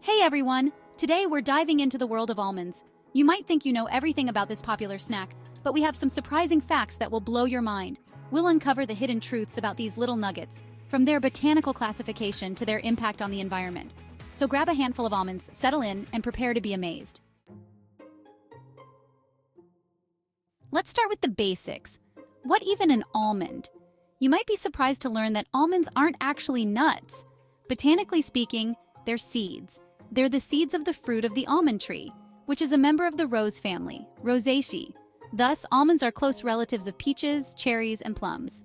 Hey everyone! Today we're diving into the world of almonds. You might think you know everything about this popular snack, but we have some surprising facts that will blow your mind. We'll uncover the hidden truths about these little nuggets, from their botanical classification to their impact on the environment. So grab a handful of almonds, settle in, and prepare to be amazed. Let's start with the basics. What even an almond? You might be surprised to learn that almonds aren't actually nuts. Botanically speaking, they're seeds. They're the seeds of the fruit of the almond tree, which is a member of the rose family, Rosaceae. Thus, almonds are close relatives of peaches, cherries, and plums.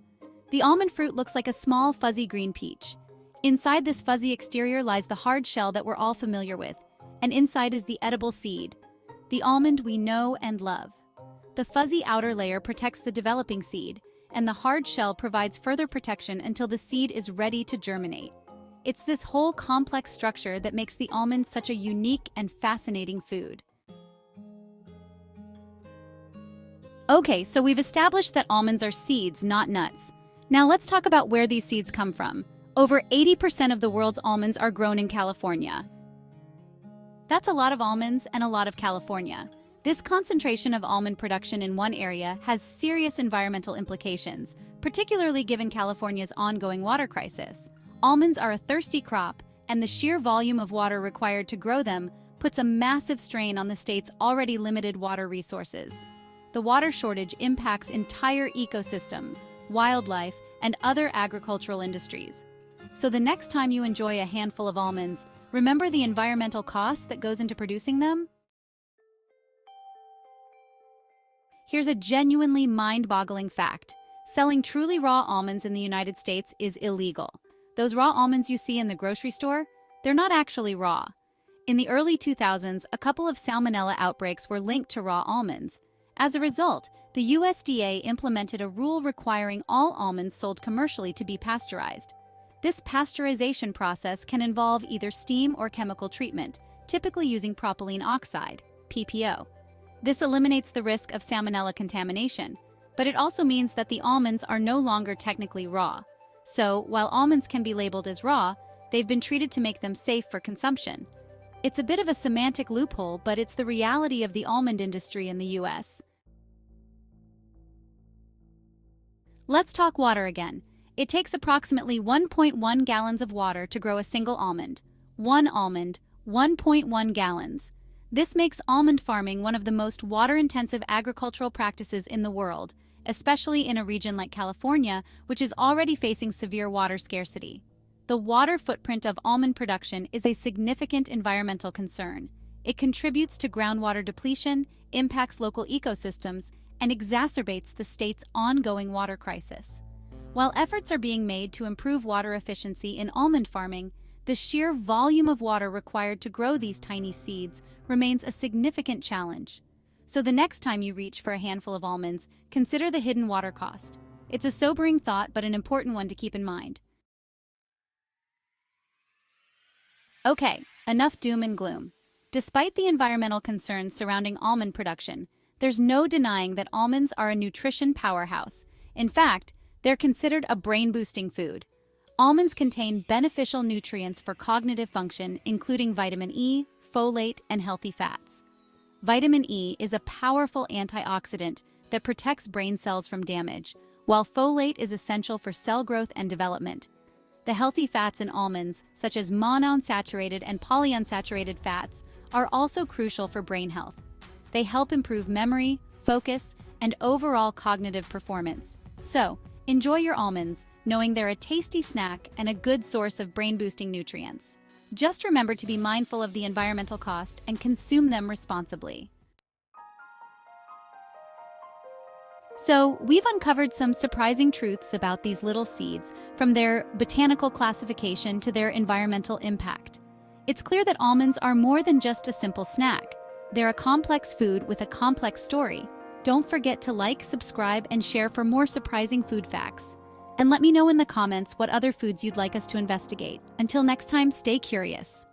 The almond fruit looks like a small, fuzzy green peach. Inside this fuzzy exterior lies the hard shell that we're all familiar with, and inside is the edible seed, the almond we know and love. The fuzzy outer layer protects the developing seed, and the hard shell provides further protection until the seed is ready to germinate. It's this whole complex structure that makes the almond such a unique and fascinating food. Okay, so we've established that almonds are seeds, not nuts. Now let's talk about where these seeds come from. Over 80% of the world's almonds are grown in California. That's a lot of almonds and a lot of California. This concentration of almond production in one area has serious environmental implications, particularly given California's ongoing water crisis. Almonds are a thirsty crop, and the sheer volume of water required to grow them puts a massive strain on the state's already limited water resources. The water shortage impacts entire ecosystems, wildlife, and other agricultural industries. So the next time you enjoy a handful of almonds, remember the environmental cost that goes into producing them? Here's a genuinely mind-boggling fact. Selling truly raw almonds in the United States is illegal. Those raw almonds you see in the grocery store, they're not actually raw. In the early 2000s, a couple of salmonella outbreaks were linked to raw almonds. As a result, the USDA implemented a rule requiring all almonds sold commercially to be pasteurized. This pasteurization process can involve either steam or chemical treatment, typically using propylene oxide, PPO. This eliminates the risk of salmonella contamination, but it also means that the almonds are no longer technically raw. So, while almonds can be labeled as raw, they've been treated to make them safe for consumption. It's a bit of a semantic loophole, but it's the reality of the almond industry in the US. Let's talk water again. It takes approximately 1.1 gallons of water to grow a single almond. One almond, 1.1 gallons. This makes almond farming one of the most water-intensive agricultural practices in the world, especially in a region like California, which is already facing severe water scarcity. The water footprint of almond production is a significant environmental concern. It contributes to groundwater depletion, impacts local ecosystems, and exacerbates the state's ongoing water crisis. While efforts are being made to improve water efficiency in almond farming, the sheer volume of water required to grow these tiny seeds remains a significant challenge. So the next time you reach for a handful of almonds, consider the hidden water cost. It's a sobering thought, but an important one to keep in mind. Okay, enough doom and gloom. Despite the environmental concerns surrounding almond production, there's no denying that almonds are a nutrition powerhouse. In fact, they're considered a brain-boosting food. Almonds contain beneficial nutrients for cognitive function, including vitamin E, folate, and healthy fats. Vitamin E is a powerful antioxidant that protects brain cells from damage, while folate is essential for cell growth and development. The healthy fats in almonds, such as monounsaturated and polyunsaturated fats, are also crucial for brain health. They help improve memory, focus, and overall cognitive performance. So, enjoy your almonds, knowing they're a tasty snack and a good source of brain-boosting nutrients. Just remember to be mindful of the environmental cost and consume them responsibly. So, we've uncovered some surprising truths about these little seeds, from their botanical classification to their environmental impact. It's clear that almonds are more than just a simple snack. They're a complex food with a complex story. Don't forget to like, subscribe, and share for more surprising food facts. And let me know in the comments what other foods you'd like us to investigate. Until next time, stay curious.